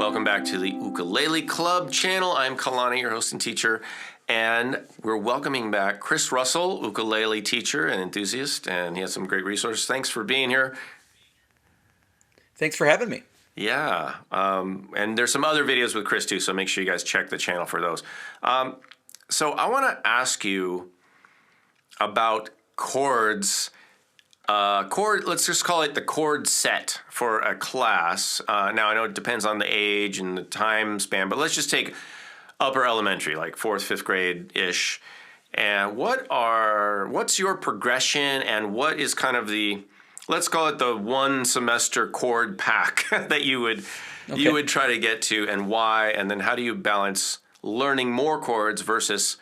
welcome back to the Ukulele Club channel. I'm Kalani, your host and teacher, and we're welcoming back Chris Russell, ukulele teacher and enthusiast, and he has some great resources. Thanks for being here. Thanks for having me. Yeah, and there's some other videos with Chris too, so make sure you guys check the channel for those. So I want to ask you about chords. Let's just call it the chord set for a class. Now I know it depends on the age and the time span, but let's just take upper elementary, like 4th, 5th grade-ish. And what's your progression, and what is kind of let's call it the one semester chord pack that you would try to get to, and why, and then how do you balance learning more chords versus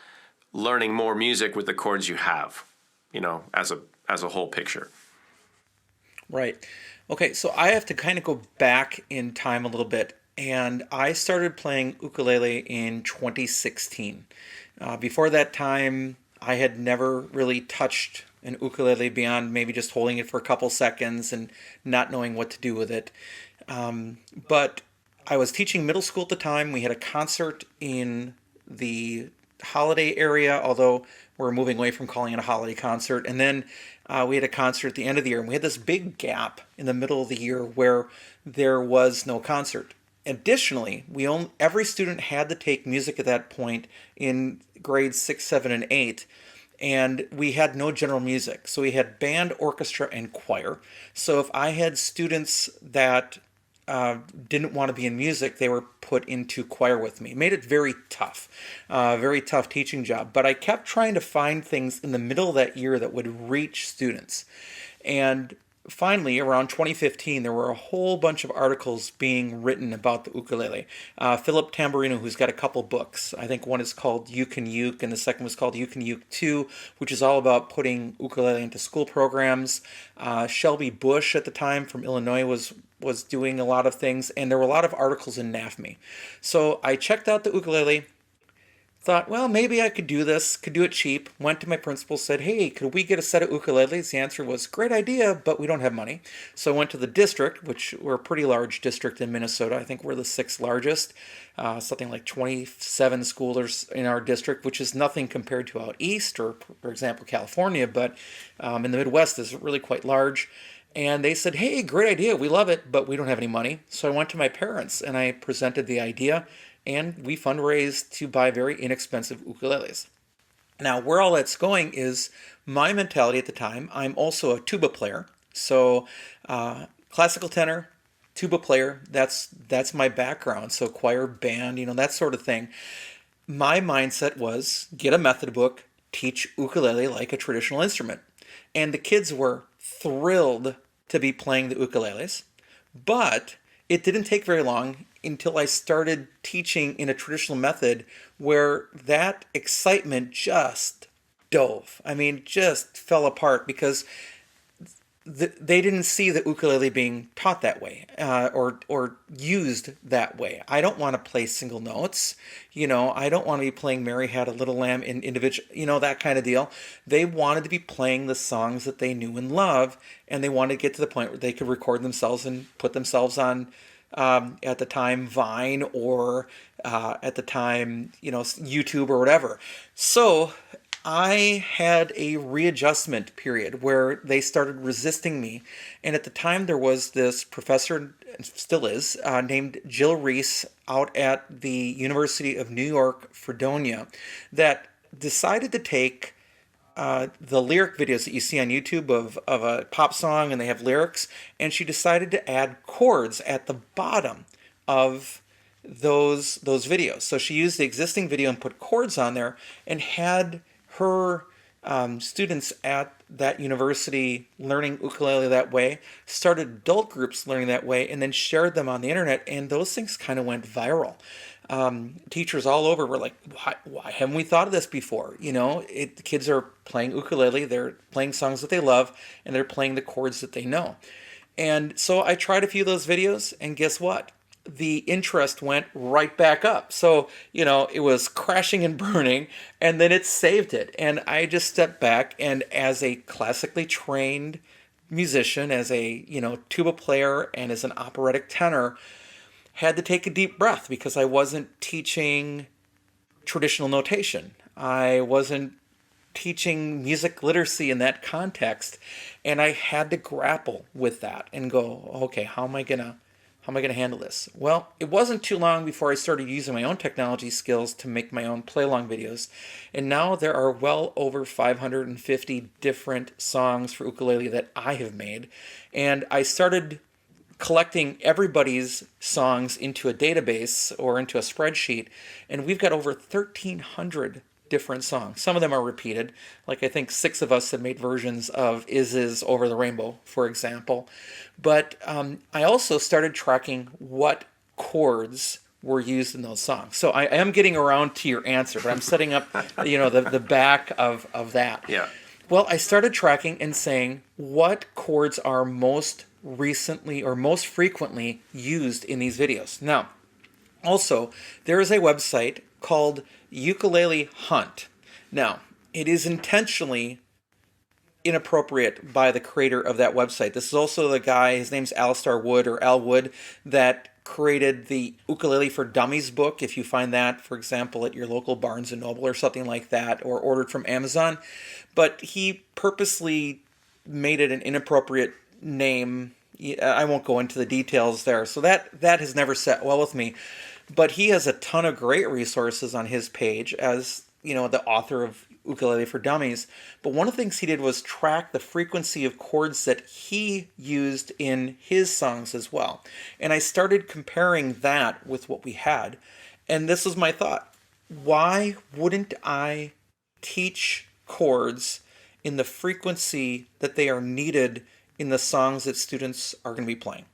learning more music with the chords you have, as a whole picture. Right. Okay, so I have to kind of go back in time a little bit, and I started playing ukulele in 2016. Before that time, I had never really touched an ukulele beyond maybe just holding it for a couple seconds and not knowing what to do with it. But I was teaching middle school at the time. We had a concert in the holiday area, although we're moving away from calling it a holiday concert. And then we had a concert at the end of the year, and we had this big gap in the middle of the year where there was no concert. Additionally, every student had to take music at that point in grades 6, 7, and 8, and we had no general music. So we had band, orchestra, and choir. So if I had students that didn't want to be in music, they were put into choir with me. It made it very tough teaching job. But I kept trying to find things in the middle of that year that would reach students. And finally, around 2015, there were a whole bunch of articles being written about the ukulele. Philip Tamburino, who's got a couple books. I think one is called You Can Uke, and the second was called You Can Uke 2, which is all about putting ukulele into school programs. Shelby Bush at the time from Illinois was doing a lot of things, and there were a lot of articles in NAFME. So I checked out the ukulele, thought, well, maybe I could do this, could do it cheap. Went to my principal, said, hey, could we get a set of ukuleles? The answer was, great idea, but we don't have money. So I went to the district, which we're a pretty large district in Minnesota. I think we're the 6th largest, something like 27 schools in our district, which is nothing compared to out east or, for example, California, but in the Midwest is really quite large. And they said, hey, great idea, we love it, but we don't have any money. So I went to my parents and I presented the idea, and we fundraised to buy very inexpensive ukuleles. Now, where all that's going is my mentality at the time. I'm also a tuba player. So classical tenor, tuba player, that's my background. So choir, band, that sort of thing. My mindset was get a method book, teach ukulele like a traditional instrument. And the kids were thrilled to be playing the ukuleles, but it didn't take very long until I started teaching in a traditional method where that excitement just dove. I mean, just fell apart because they didn't see the ukulele being taught that way or used that way. I don't want to play single notes. I don't want to be playing Mary Had a Little Lamb in individual, that kind of deal. They wanted to be playing the songs that they knew and loved, and they wanted to get to the point where they could record themselves and put themselves on, at the time, Vine, or at the time, YouTube or whatever. So I had a readjustment period where they started resisting me. And at the time, there was this professor, still is, named Jill Reese out at the University of New York, Fredonia, that decided to take the lyric videos that you see on YouTube of a pop song, and they have lyrics, and she decided to add chords at the bottom of those videos. So she used the existing video and put chords on there, and had her students at that university learning ukulele that way, started adult groups learning that way, and then shared them on the internet, and those things kind of went viral. Teachers all over were like, why haven't we thought of this before? The kids are playing ukulele, they're playing songs that they love, and they're playing the chords that they know. And so I tried a few of those videos, and guess what? The interest went right back up. So, it was crashing and burning, and then it saved it. And I just stepped back, and as a classically trained musician, as a, tuba player, and as an operatic tenor, had to take a deep breath because I wasn't teaching traditional notation. I wasn't teaching music literacy in that context, and I had to grapple with that and go, okay, how am I gonna handle this? Well, it wasn't too long before I started using my own technology skills to make my own play-along videos, and now there are well over 550 different songs for ukulele that I have made, and I started collecting everybody's songs into a database or into a spreadsheet, and we've got over 1,300 different songs. Some of them are repeated, like I think 6 of us have made versions of Is Over the Rainbow, for example. But I also started tracking what chords were used in those songs. So I am getting around to your answer, but I'm setting up, the back of that. Yeah. Well, I started tracking and saying what chords are most recently or most frequently used in these videos. Now, also, there is a website called Ukulele Hunt. Now, it is intentionally inappropriate by the creator of that website. This is also the guy, his name's Alistair Wood or Al Wood, that created the Ukulele for Dummies book. If you find that, for example, at your local Barnes & Noble or something like that, or ordered from Amazon. But he purposely made it an inappropriate name. I won't go into the details there. So that has never sat well with me. But he has a ton of great resources on his page as, the author of Ukulele for Dummies. But one of the things he did was track the frequency of chords that he used in his songs as well. And I started comparing that with what we had. And this was my thought. Why wouldn't I teach chords in the frequency that they are needed in the songs that students are going to be playing?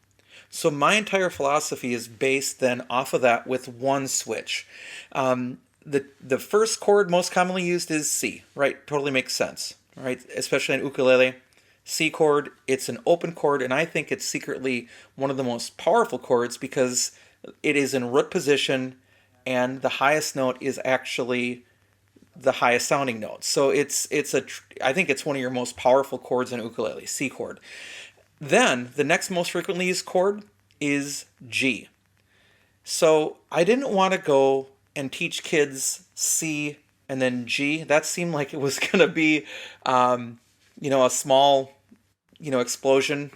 So my entire philosophy is based then off of that with one switch. The first chord most commonly used is C, right? Totally makes sense, right? Especially in ukulele. C chord, it's an open chord, and I think it's secretly one of the most powerful chords because it is in root position, and the highest note is actually the highest sounding note. So I think it's one of your most powerful chords in ukulele, C chord. Then the next most frequently used chord is G. So I didn't want to go and teach kids C and then G. That seemed like it was going to be, a small, explosion,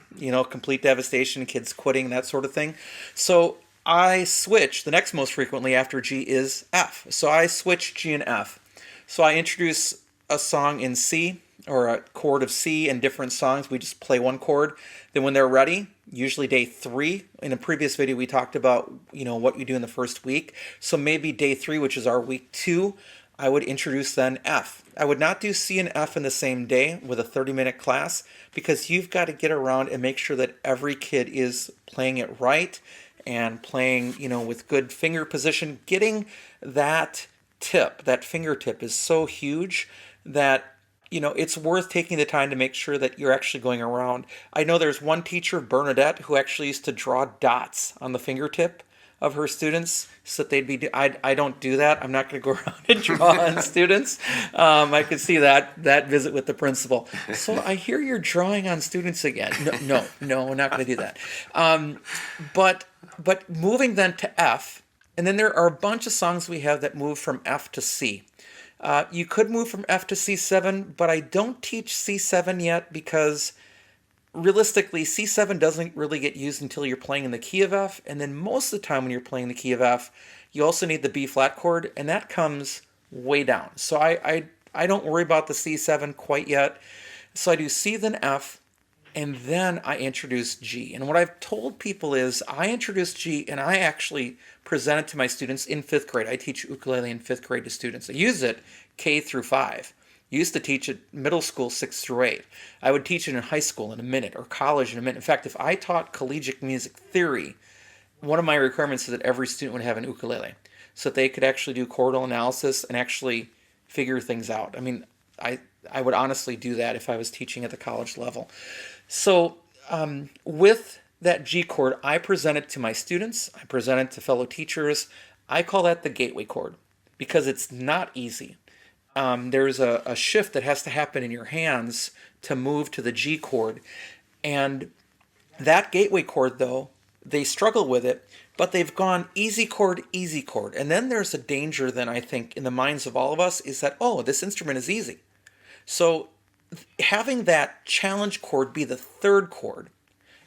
complete devastation, kids quitting, that sort of thing. So I switched. The next most frequently after G is F. So I switched G and F. So I introduce a song in C or a chord of C in different songs. We just play one chord. Then when they're ready, usually day 3. In a previous video, we talked about, what you do in the first week. So maybe day 3, which is our week 2, I would introduce then F. I would not do C and F in the same day with a 30-minute class because you've got to get around and make sure that every kid is playing it right and playing, with good finger position. Getting that fingertip is so huge that it's worth taking the time to make sure that you're actually going around. I know there's one teacher, Bernadette, who actually used to draw dots on the fingertip of her students so that they'd be. I don't do that. I'm not going to go around and draw on students. I could see that visit with the principal. So I hear you're drawing on students again. No, we're not going to do that. But moving then to F, and then there are a bunch of songs we have that move from F to C. You could move from F to C7, but I don't teach C7 yet because realistically, C7 doesn't really get used until you're playing in the key of F, and then most of the time when you're playing the key of F, you also need the B flat chord, and that comes way down. So I don't worry about the C7 quite yet. So I do C then F, and then I introduce G. And what I've told people is I introduce G, and I actually present it to my students in 5th grade. I teach ukulele in 5th grade to students. I use it K through 5. Used to teach it middle school 6 through 8. I would teach it in high school in a minute or college in a minute. In fact, if I taught collegiate music theory, one of my requirements is that every student would have an ukulele so that they could actually do chordal analysis and actually figure things out. I mean, I would honestly do that if I was teaching at the college level. So with that G chord, I present it to my students. I present it to fellow teachers. I call that the gateway chord because it's not easy. There's a shift that has to happen in your hands to move to the G chord. And that gateway chord, though, they struggle with it, but they've gone easy chord, easy chord. And then there's a danger then, I think, in the minds of all of us is that, oh, this instrument is easy. So having that challenge chord be the third chord,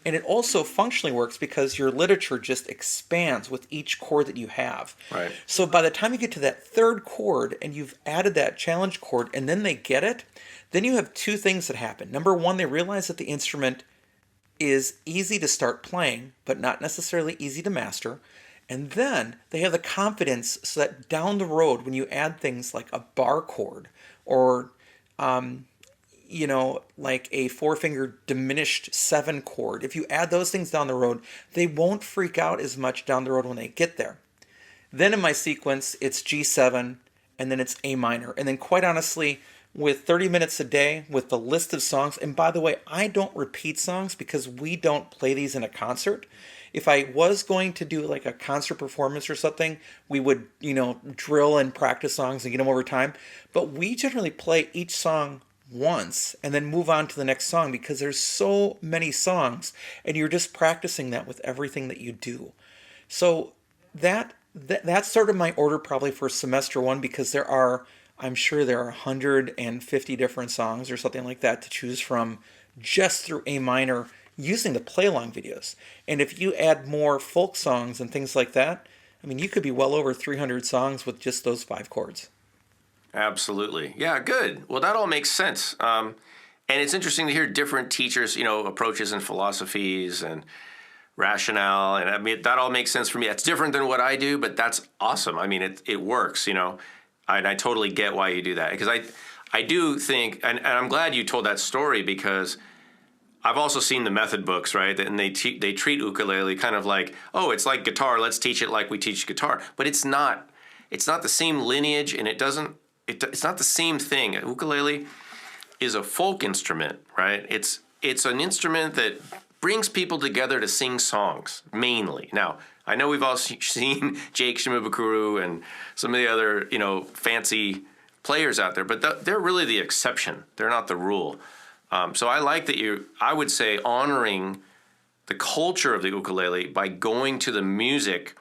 and it also functionally works because your literature just expands with each chord that you have. Right. So by the time you get to that third chord and you've added that challenge chord and then they get it, then you have two things that happen. Number one, they realize that the instrument is easy to start playing, but not necessarily easy to master. And then they have the confidence so that down the road, when you add things like a bar chord or like a four-finger diminished seven chord. If you add those things down the road, they won't freak out as much down the road when they get there. Then in my sequence, it's G7, and then it's A minor. And then quite honestly, with 30 minutes a day, with the list of songs, and by the way, I don't repeat songs because we don't play these in a concert. If I was going to do like a concert performance or something, we would, drill and practice songs and get them over time. But we generally play each song once and then move on to the next song because there's so many songs and you're just practicing that with everything that you do. So that's sort of my order probably for semester one, because I'm sure there are 150 different songs or something like that to choose from just through A minor using the play along videos. And if you add more folk songs and things like that, I mean, you could be well over 300 songs with just those 5 chords. Absolutely. Yeah, good. Well, that all makes sense. And it's interesting to hear different teachers, approaches and philosophies and rationale. And I mean, that all makes sense for me. That's different than what I do, but that's awesome. I mean, it works, and I totally get why you do that. Because I do think, and I'm glad you told that story, because I've also seen the method books, right? And they treat ukulele kind of like, oh, it's like guitar. Let's teach it like we teach guitar. But it's not. It's not the same lineage, and it's not the same thing. Ukulele is a folk instrument, right? It's an instrument that brings people together to sing songs, mainly. Now, I know we've all seen Jake Shimabukuro and some of the other, fancy players out there, but they're really the exception. They're not the rule. So I like that I would say, honoring the culture of the ukulele by going to the music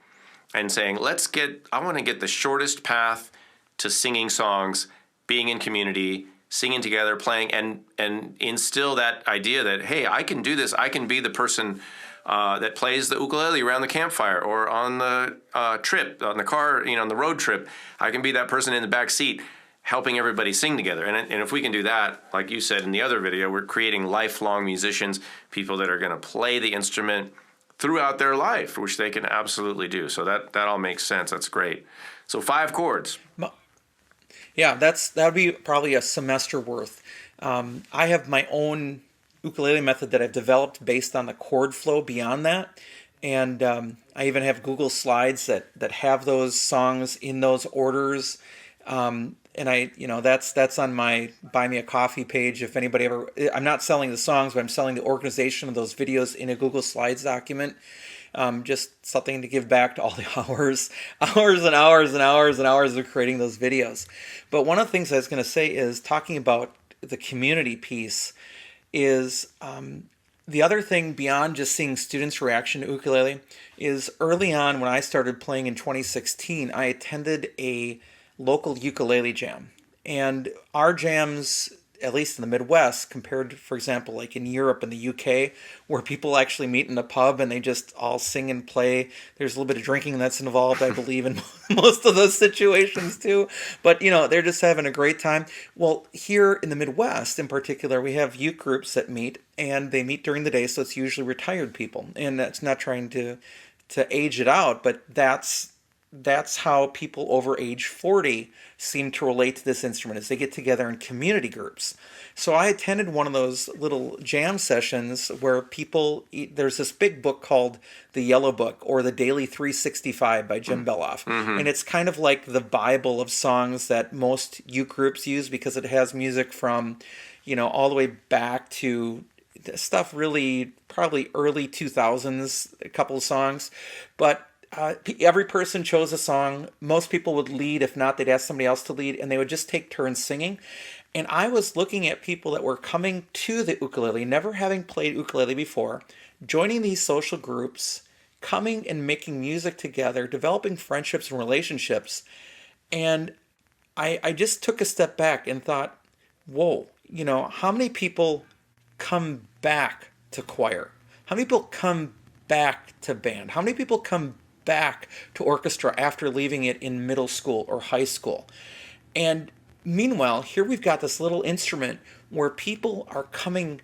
and saying, I want to get the shortest path to singing songs, being in community, singing together, playing, and instill that idea that, hey, I can do this. I can be the person that plays the ukulele around the campfire or on the trip, on the car, on the road trip. I can be that person in the back seat helping everybody sing together. And if we can do that, like you said in the other video, we're creating lifelong musicians, people that are going to play the instrument throughout their life, which they can absolutely do. So that all makes sense. That's great. So 5 chords. Yeah, that would be probably a semester worth. I have my own ukulele method that I've developed based on the chord flow beyond that. And I even have Google Slides that have those songs in those orders. And that's on my Buy Me a Coffee page. If anybody ever, I'm not selling the songs, but I'm selling the organization of those videos in a Google Slides document. Just something to give back to all the hours and hours and hours and hours of creating those videos. But one of the things I was going to say is, talking about the community piece, is the other thing beyond just seeing students' reaction to ukulele is, early on when I started playing in 2016, I attended a local ukulele jam. And our jams, at least in the Midwest, compared to, for example, like in Europe and the UK, where people actually meet in a pub and they just all sing and play. There's a little bit of drinking that's involved, I believe, in most of those situations too. But, they're just having a great time. Well, here in the Midwest in particular, we have youth groups that meet, and they meet during the day, so it's usually retired people. And that's not trying to age it out, but that's how people over age 40 seem to relate to this instrument, as they get together in community groups. So I attended one of those little jam sessions where there's this big book called The Yellow Book, or The Daily 365 by Jim Beloff. Mm-hmm. And it's kind of like the Bible of songs that most youth groups use, because it has music from, all the way back to stuff really probably early 2000s, a couple of songs. But every person chose a song. Most people would lead. If not, they'd ask somebody else to lead, and they would just take turns singing. And I was looking at people that were coming to the ukulele, never having played ukulele before, joining these social groups, coming and making music together, developing friendships and relationships. And I just took a step back and thought, whoa, how many people come back to choir? How many people come back to band? How many people come back to orchestra after leaving it in middle school or high school? And meanwhile, here we've got this little instrument where people are coming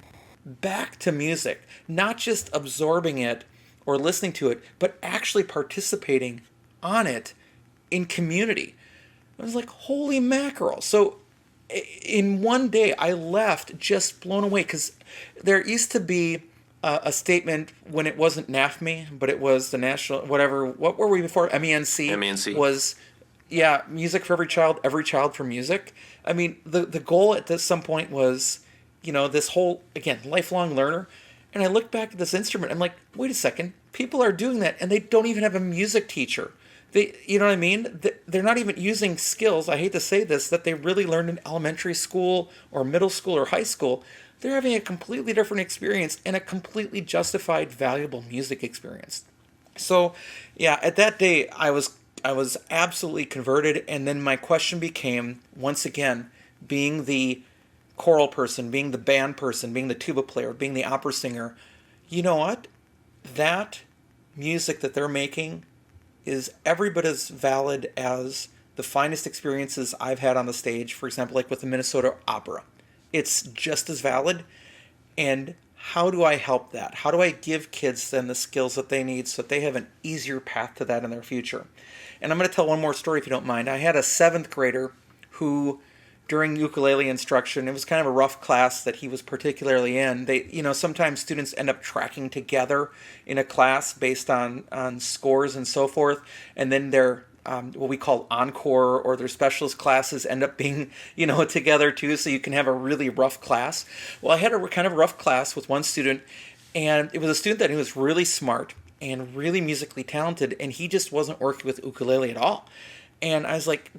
back to music, not just absorbing it or listening to it, but actually participating on it in community. I was like, holy mackerel. So in one day, I left just blown away, because there used to be a statement when it wasn't NAFME, but it was the national, whatever, what were we before? MENC. MENC. Was, yeah, music for every child for music. I mean, the goal at some point was, this whole, again, lifelong learner. And I look back at this instrument, I'm like, wait a second, people are doing that, and they don't even have a music teacher. You know what I mean? They're not even using skills, I hate to say this, that they really learned in elementary school or middle school or high school. They're having a completely different experience, and a completely justified, valuable music experience. So, yeah, at that day, I was absolutely converted. And then my question became, once again, being the choral person, being the band person, being the tuba player, being the opera singer, you know what? That music that they're making is every bit as valid as the finest experiences I've had on the stage, for example, like with the Minnesota Opera. It's just as valid. And how do I help that? How do I give kids then the skills that they need so that they have an easier path to that in their future? And I'm going to tell one more story, if you don't mind. I had a 7th grader who, during ukulele instruction, it was kind of a rough class that he was particularly in. Sometimes students end up tracking together in a class based on scores and so forth, and then their what we call encore or their specialist classes end up being together too, so you can have a really rough class. Well, I had a kind of rough class with one student, and it was a student that he was really smart and really musically talented, and he just wasn't working with ukulele at all. And I was like,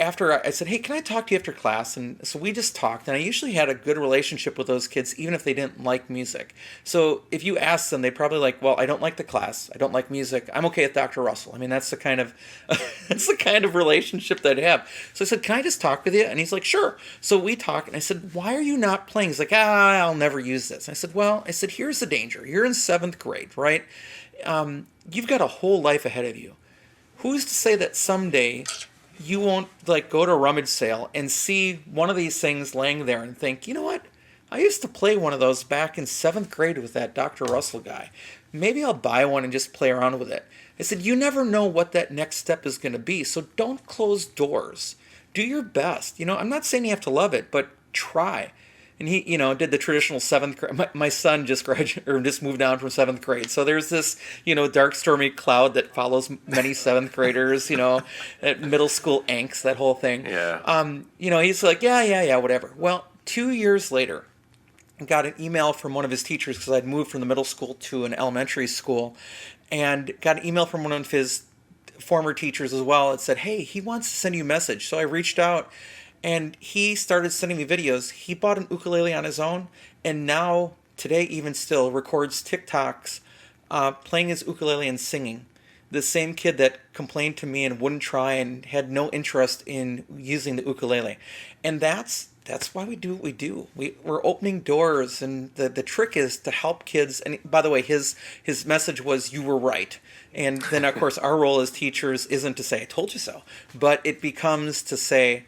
after I said, hey, can I talk to you after class? And so we just talked, and I usually had a good relationship with those kids, even if they didn't like music. So if you ask them, they'd probably like, well, I don't like the class, I don't like music, I'm okay with Dr. Russell. I mean, that's the kind of relationship that I'd have. So I said, can I just talk with you? And he's like, sure. So we talked, and I said, why are you not playing? He's like, I'll never use this. And I said, here's the danger. You're in 7th grade, right? You've got a whole life ahead of you. Who's to say that someday you won't go to a rummage sale and see one of these things laying there and think, you know what? I used to play one of those back in 7th grade with that Dr. Russell guy. Maybe I'll buy one and just play around with it. I said, you never know what that next step is going to be, so don't close doors. Do your best. I'm not saying you have to love it, but try. And he, did the traditional 7th grade. My son just graduated, or just moved down from 7th grade. So there's this, dark, stormy cloud that follows many 7th graders, at middle school angst, that whole thing. Yeah. He's like, yeah, whatever. Well, 2 years later, I got an email from one of his teachers, because I'd moved from the middle school to an elementary school, and got an email from one of his former teachers as well. It said, hey, he wants to send you a message. So I reached out, and he started sending me videos. He bought an ukulele on his own, and now, today even still, records TikToks playing his ukulele and singing. The same kid that complained to me and wouldn't try and had no interest in using the ukulele. And that's why we do what we do. We're opening doors, and the trick is to help kids. And by the way, his message was, you were right. And then, of course, our role as teachers isn't to say, I told you so. But it becomes to say,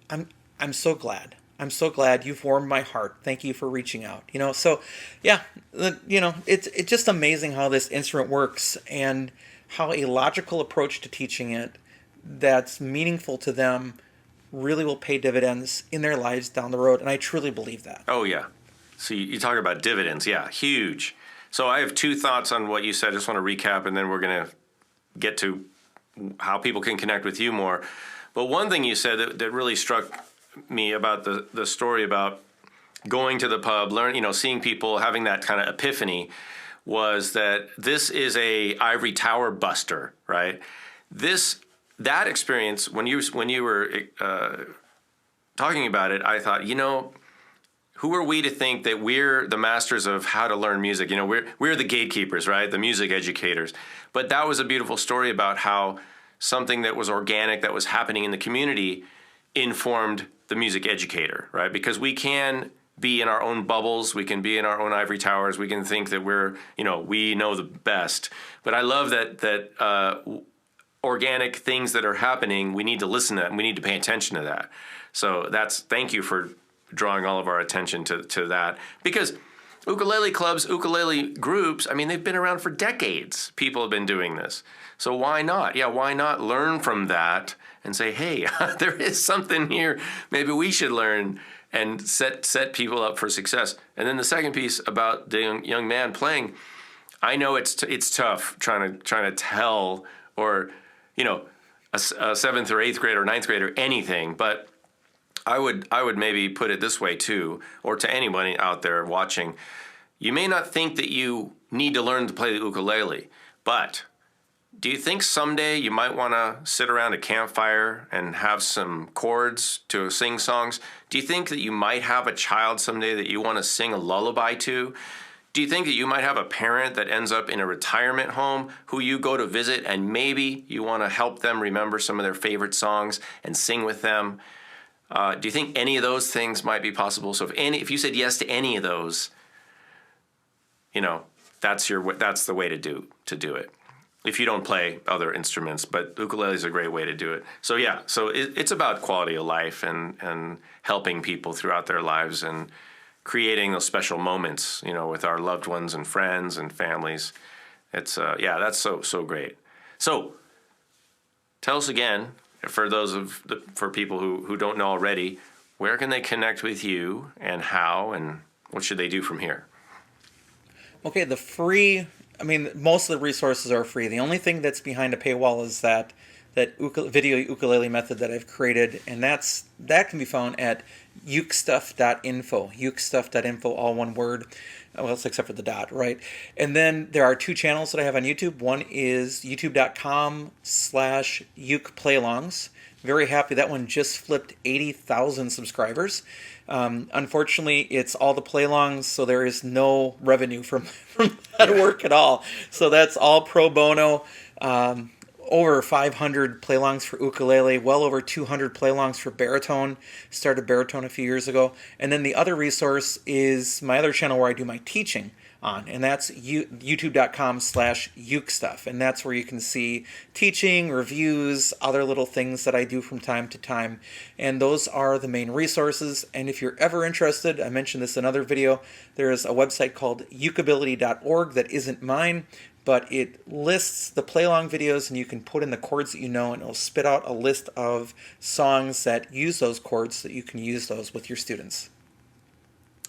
I'm so glad. I'm so glad you've warmed my heart. Thank you for reaching out. So yeah, it's just amazing how this instrument works, and how a logical approach to teaching it that's meaningful to them really will pay dividends in their lives down the road. And I truly believe that. Oh, yeah. So you talk about dividends. Yeah, huge. So I have 2 thoughts on what you said. I just want to recap, and then we're going to get to how people can connect with you more. But one thing you said that really struck me about the story about going to the pub, seeing people having that kind of epiphany, was that this is a ivory tower buster, right? That experience, when you were talking about it, I thought, who are we to think that we're the masters of how to learn music? You know, we're the gatekeepers, right? The music educators. But that was a beautiful story about how something that was organic, that was happening in the community, informed the music educator, right? Because we can be in our own bubbles, we can be in our own ivory towers, we can think that we know the best. But I love that organic things that are happening, we need to listen to that, and we need to pay attention to that. So thank you for drawing all of our attention to that, because ukulele clubs, ukulele groups, I mean, they've been around for decades. People have been doing this. So why not? Yeah, why not learn from that and say, hey, there is something here. Maybe we should learn and set people up for success. And then the second piece about the young man playing, I know it's tough trying to tell, or a seventh or eighth grader or ninth grader anything, but I would maybe put it this way too, or to anybody out there watching. You may not think that you need to learn to play the ukulele, but do you think someday you might want to sit around a campfire and have some chords to sing songs? Do you think that you might have a child someday that you want to sing a lullaby to? Do you think that you might have a parent that ends up in a retirement home who you go to visit, and maybe you want to help them remember some of their favorite songs and sing with them? Do you think any of those things might be possible? So if you said yes to any of those, that's the way to do it. If you don't play other instruments, but ukulele is a great way to do it. So yeah, it's about quality of life and helping people throughout their lives and creating those special moments, with our loved ones and friends and families. It's that's so great. So tell us again, for people who don't know already, where can they connect with you and how, and what should they do from here? Okay, most of the resources are free. The only thing that's behind a paywall is that video ukulele method that I've created, and that can be found at ukestuff.info. Ukestuff.info, all one word. Well, except for the dot, right? And then there are two channels that I have on YouTube. One is youtube.com/ukeplaylongs. Very happy. That one just flipped 80,000 subscribers. Unfortunately, it's all the playlongs, so there is no revenue from that work at all. So that's all pro bono. Over 500 playlongs for ukulele, well over 200 playlongs for baritone. Started baritone a few years ago. And then the other resource is my other channel where I do my teaching on, and that's youtube.com/ukestuff. And that's where you can see teaching, reviews, other little things that I do from time to time. And those are the main resources. And if you're ever interested, I mentioned this in another video, there is a website called ukeability.org that isn't mine, but it lists the playlong videos, and you can put in the chords that you know, and it'll spit out a list of songs that use those chords so that you can use those with your students.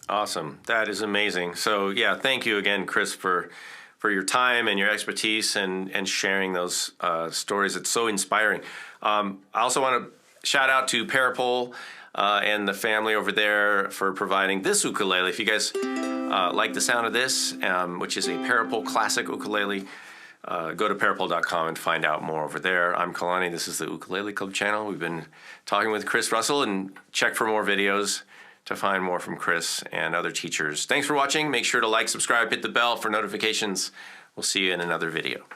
Awesome. That is amazing. So yeah, thank you again, Chris, for your time and your expertise and sharing those stories. It's so inspiring. I also want to shout out to Parapole and the family over there for providing this ukulele. If you guys like the sound of this, which is a Parapole classic ukulele, go to parapole.com and find out more over there. I'm Kalani. This is the Ukulele Club channel. We've been talking with Chris Russell, and check for more videos to find more from Chris and other teachers. Thanks for watching. Make sure to like, subscribe, hit the bell for notifications. We'll see you in another video.